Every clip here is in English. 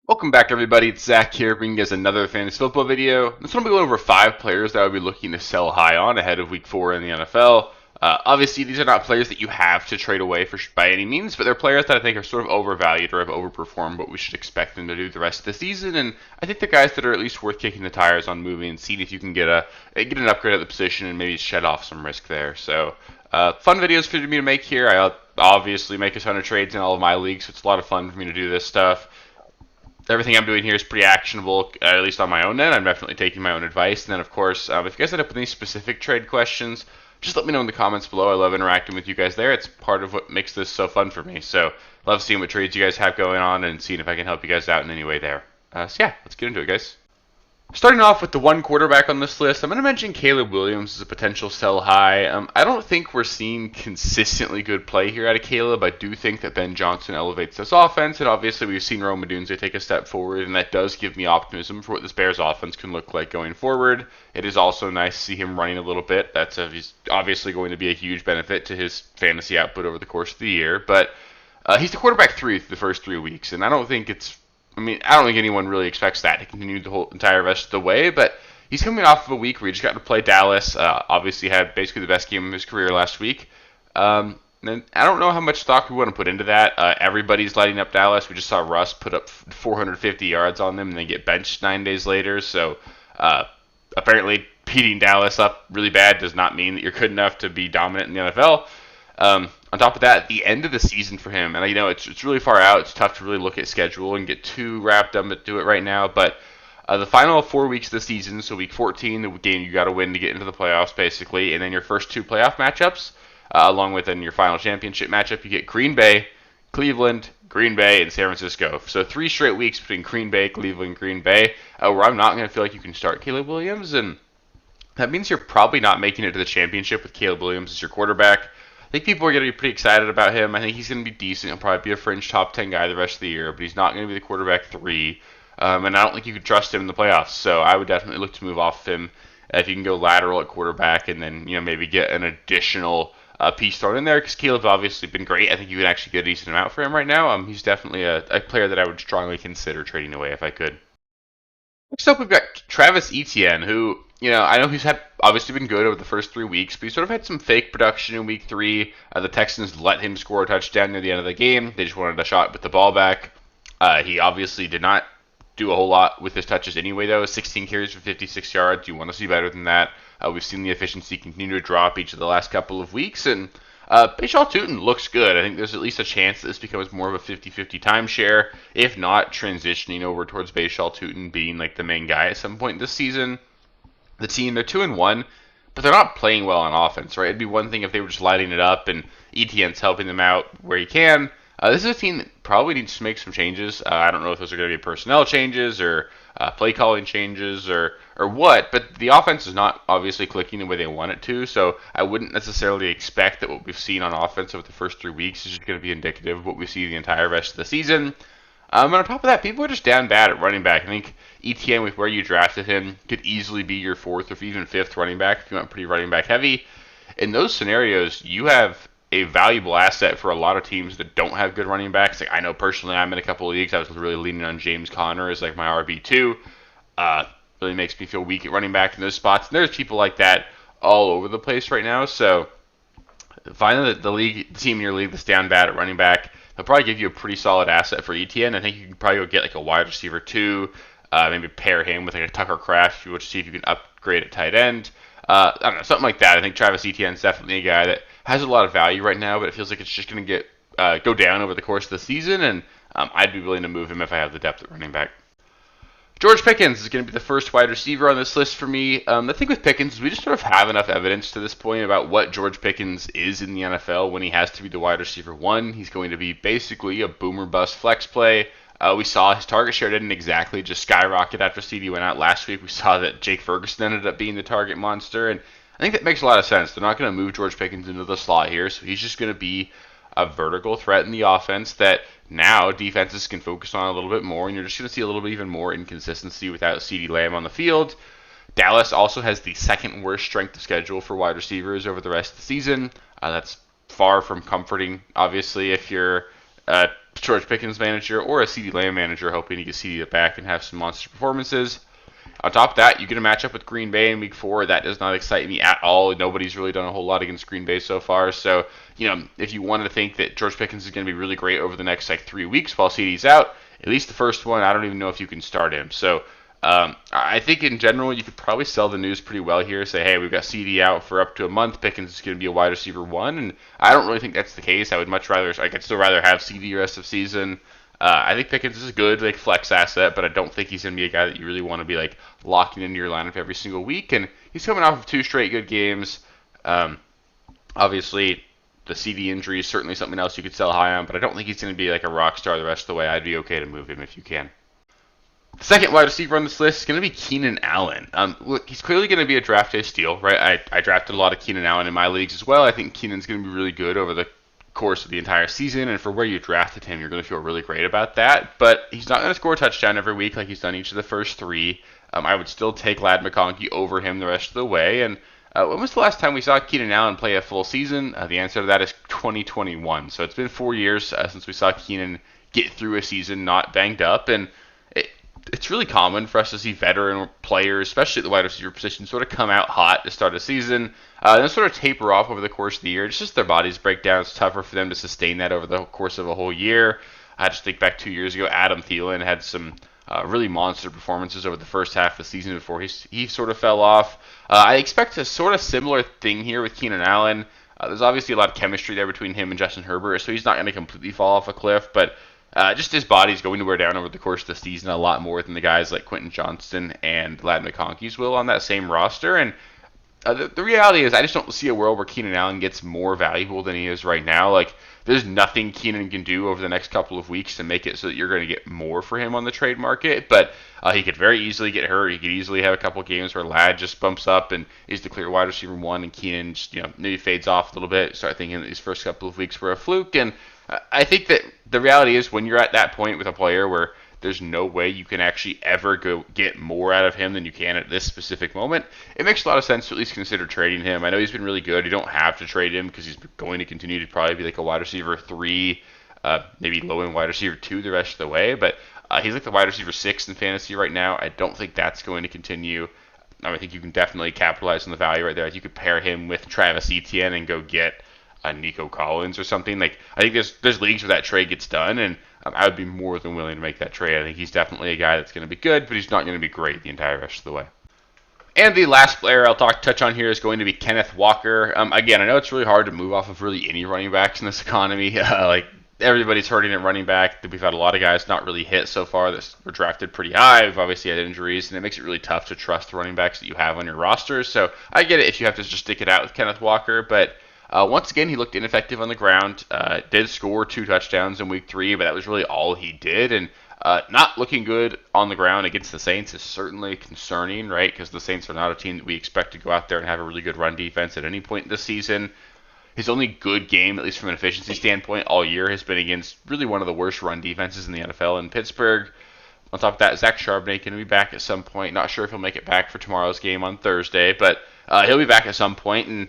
Welcome back, everybody. It's Zach here, bringing you guys another fantasy football video. This one will be going over 5 players that I would be looking to sell high on ahead of Week 4 in the NFL. Obviously, these are not players that you have to trade away by any means, but they're players that I think are sort of overvalued or have overperformed what we should expect them to do the rest of the season. And I think they're guys that are at least worth kicking the tires on moving and seeing if you can get an upgrade at the position and maybe shed off some risk there. So, fun videos for me to make here. I obviously make a ton of trades in all of my leagues, so it's a lot of fun for me to do this stuff. Everything I'm doing here is pretty actionable, at least on my own end. I'm definitely taking my own advice. And then, of course, if you guys end up with any specific trade questions, just let me know in the comments below. I love interacting with you guys there. It's part of what makes this so fun for me. So, love seeing what trades you guys have going on and seeing if I can help you guys out in any way there. So, yeah, let's get into it, guys. Starting off with the one quarterback on this list, I'm going to mention Caleb Williams as a potential sell high. I don't think we're seeing consistently good play here out of Caleb. I do think that Ben Johnson elevates this offense, and obviously we've seen Rome Odunze take a step forward, and that does give me optimism for what this Bears offense can look like going forward. It is also nice to see him running a little bit. He's obviously going to be a huge benefit to his fantasy output over the course of the year, but he's the quarterback 3 through the first 3 weeks, and I don't think anyone really expects that to continue the whole entire rest of the way, but he's coming off of a week where he just got to play Dallas. Obviously had basically the best game of his career last week. And I don't know how much stock we want to put into that. Everybody's lighting up Dallas. We just saw Russ put up 450 yards on them and then get benched 9 days later. So apparently beating Dallas up really bad does not mean that you're good enough to be dominant in the NFL. On top of that, the end of the season for him, and it's really far out. It's tough to really look at schedule and get too wrapped up into it right now. But the final 4 weeks of the season, so week 14, the game you got to win to get into the playoffs, basically, and then your first 2 playoff matchups, along with then your final championship matchup, you get Green Bay, Cleveland, Green Bay, and San Francisco. So 3 straight weeks between Green Bay, Cleveland, Green Bay, where I'm not going to feel like you can start Caleb Williams, and that means you're probably not making it to the championship with Caleb Williams as your quarterback. I think people are going to be pretty excited about him. I think he's going to be decent. He'll probably be a fringe top 10 guy the rest of the year, but he's not going to be the quarterback 3. And I don't think you could trust him in the playoffs. So I would definitely look to move off him if you can go lateral at quarterback and then maybe get an additional piece thrown in there because Caleb's obviously been great. I think you can actually get a decent amount for him right now. He's definitely a player that I would strongly consider trading away if I could. Next up, we've got Travis Etienne, who, I know he's obviously been good over the first 3 weeks, but he sort of had some fake production in week 3. The Texans let him score a touchdown near the end of the game. They just wanted a shot with the ball back. He obviously did not do a whole lot with his touches anyway, though. 16 carries for 56 yards. You want to see better than that. We've seen the efficiency continue to drop each of the last couple of weeks, and Bashaw Tutin looks good. I think there's at least a chance that this becomes more of a 50-50 timeshare, if not transitioning over towards Bashaw Tutin being like the main guy at some point this season. The team, they're 2-1, but they're not playing well on offense, right? It'd be one thing if they were just lighting it up and Etienne's helping them out where he can. This is a team that probably needs to make some changes. I don't know if those are going to be personnel changes or play calling changes or what, but the offense is not obviously clicking the way they want it to, so I wouldn't necessarily expect that what we've seen on offense over the first 3 weeks is just going to be indicative of what we see the entire rest of the season. And on top of that, people are just down bad at running back. I think Etienne, with where you drafted him, could easily be your 4th or even 5th running back if you went pretty running back heavy. In those scenarios, you have a valuable asset for a lot of teams that don't have good running backs. Like I know personally, I'm in a couple of leagues. I was really leaning on James Conner as like my RB2. Really makes me feel weak at running back in those spots. And there's people like that all over the place right now. So finding the team in your league that's down bad at running back, they'll probably give you a pretty solid asset for Etienne. I think you can probably go get like a wide receiver 2, maybe pair him with like a Tucker Kraft if you want to see if you can upgrade at tight end. I don't know, something like that. I think Travis Etienne's definitely a guy that has a lot of value right now, but it feels like it's just going to go down over the course of the season, and I'd be willing to move him if I have the depth at running back. George Pickens is going to be the first wide receiver on this list for me. The thing with Pickens is we just sort of have enough evidence to this point about what George Pickens is in the NFL when he has to be the wide receiver 1. He's going to be basically a boomer bust flex play. We saw his target share didn't exactly just skyrocket after CD went out last week. We saw that Jake Ferguson ended up being the target monster, and I think that makes a lot of sense. They're not going to move George Pickens into the slot here, so he's just going to be a vertical threat in the offense that now defenses can focus on a little bit more, and you're just going to see a little bit even more inconsistency without CeeDee Lamb on the field. Dallas also has the 2nd worst strength of schedule for wide receivers over the rest of the season. That's far from comforting, obviously, if you're George Pickens manager or a CeeDee Lamb manager, hoping to get CeeDee back and have some monster performances. On top of that, you get a matchup with Green Bay in Week 4. That does not excite me at all. Nobody's really done a whole lot against Green Bay so far. So, if you wanted to think that George Pickens is going to be really great over the next 3 weeks while CeeDee's out, at least the first one, I don't even know if you can start him. So, I think in general, you could probably sell the news pretty well here. Say, hey, we've got CeeDee out for up to a month. Pickens is going to be a wide receiver 1. And I don't really think that's the case. I'd still rather have CeeDee the rest of the season. I think Pickens is a good flex asset, but I don't think he's going to be a guy that you really want to be locking into your lineup every single week. And he's coming off of 2 straight good games. Obviously, the CeeDee injury is certainly something else you could sell high on, but I don't think he's going to be a rock star the rest of the way. I'd be okay to move him if you can. The second wide receiver on this list is going to be Keenan Allen. Look, he's clearly going to be a draft day steal, right? I drafted a lot of Keenan Allen in my leagues as well. I think Keenan's going to be really good over the course of the entire season, and for where you drafted him, you're going to feel really great about that. But he's not going to score a touchdown every week like he's done each of the first 3. I would still take Ladd McConkey over him the rest of the way. And when was the last time we saw Keenan Allen play a full season? The answer to that is 2021. So it's been 4 years since we saw Keenan get through a season not banged up, and it's really common for us to see veteran players, especially at the wide receiver position, sort of come out hot to start a season, and then sort of taper off over the course of the year. It's just their bodies break down. It's tougher for them to sustain that over the course of a whole year. I just think back 2 years ago, Adam Thielen had some really monster performances over the first half of the season before he sort of fell off. I expect a sort of similar thing here with Keenan Allen. There's obviously a lot of chemistry there between him and Justin Herbert, so he's not going to completely fall off a cliff, but just his body's going to wear down over the course of the season a lot more than the guys like Quentin Johnston and Ladd McConkey's will on that same roster. And the reality is I just don't see a world where Keenan Allen gets more valuable than he is right now. There's nothing Keenan can do over the next couple of weeks to make it so that you're going to get more for him on the trade market. But he could very easily get hurt. He could easily have a couple of games where Ladd just bumps up and is the clear wide receiver 1, and Keenan just, maybe fades off a little bit. Start thinking that these first couple of weeks were a fluke. And I think that the reality is when you're at that point with a player where there's no way you can actually ever go get more out of him than you can at this specific moment, it makes a lot of sense to at least consider trading him. I know he's been really good. You don't have to trade him because he's going to continue to probably be a wide receiver 3, maybe low-end wide receiver 2 the rest of the way, but he's the wide receiver 6 in fantasy right now. I don't think that's going to continue. I think you can definitely capitalize on the value right there. You could pair him with Travis Etienne and go get Nico Collins or something. I think there's leagues where that trade gets done, and I would be more than willing to make that trade. I think he's definitely a guy that's going to be good, but he's not going to be great the entire rest of the way. And the last player I'll touch on here is going to be Kenneth Walker. Again, I know it's really hard to move off of really any running backs in this economy. Everybody's hurting at running back. We've had a lot of guys not really hit so far that were drafted pretty high. We've obviously had injuries, and it makes it really tough to trust the running backs that you have on your roster. So I get it if you have to just stick it out with Kenneth Walker, but once again, he looked ineffective on the ground. Did score 2 touchdowns in Week 3, but that was really all he did. And not looking good on the ground against the Saints is certainly concerning, right? Because the Saints are not a team that we expect to go out there and have a really good run defense at any point this season. His only good game, at least from an efficiency standpoint, all year has been against really one of the worst run defenses in the NFL in Pittsburgh. On top of that, Zach Charbonnet going to be back at some point. Not sure if he'll make it back for tomorrow's game on Thursday, but he'll be back at some point, and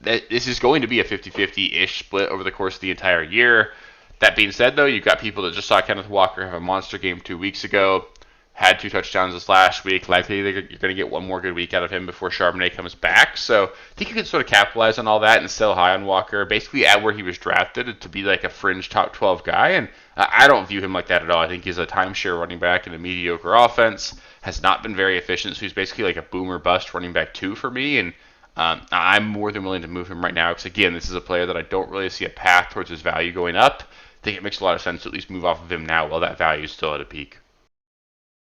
this is going to be a 50-50-ish split over the course of the entire year. That being said, though, you've got people that just saw Kenneth Walker have a monster game 2 weeks ago, had 2 touchdowns this last week. Likely you're going to get one more good week out of him before Charbonnet comes back. So I think you can sort of capitalize on all that and sell high on Walker, basically at where he was drafted to be a fringe top 12 guy. And I don't view him like that at all. I think he's a timeshare running back in a mediocre offense, has not been very efficient, so he's basically a boomer bust running back 2 for me. And I'm more than willing to move him right now because, again, this is a player that I don't really see a path towards his value going up. I think it makes a lot of sense to at least move off of him now while that value is still at a peak.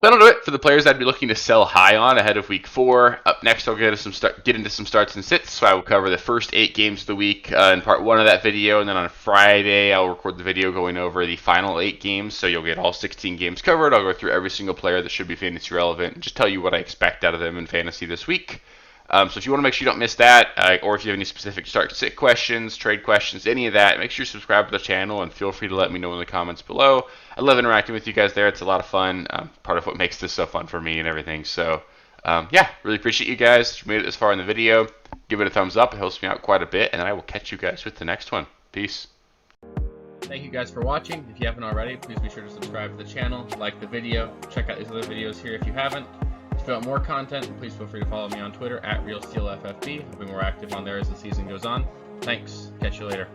That'll do it for the players I'd be looking to sell high on ahead of Week 4. Up next, I'll get into some starts and sits. So I will cover the first 8 games of the week in part 1 of that video. And then on Friday, I'll record the video going over the final 8 games. So you'll get all 16 games covered. I'll go through every single player that should be fantasy relevant and just tell you what I expect out of them in fantasy this week. So if you want to make sure you don't miss that, or if you have any specific start sit questions, trade questions, any of that, make sure you subscribe to the channel and feel free to let me know in the comments below. I love interacting with you guys there. It's a lot of fun. Part of what makes this so fun for me and everything. So yeah, really appreciate you guys. If you made it this far in the video, give it a thumbs up. It helps me out quite a bit. And then I will catch you guys with the next one. Peace. Thank you guys for watching. If you haven't already, please be sure to subscribe to the channel, like the video, check out these other videos here if you haven't. If you want more content, please feel free to follow me on Twitter at RealSteelFFB. I'll be more active on there as the season goes on. Thanks. Catch you later.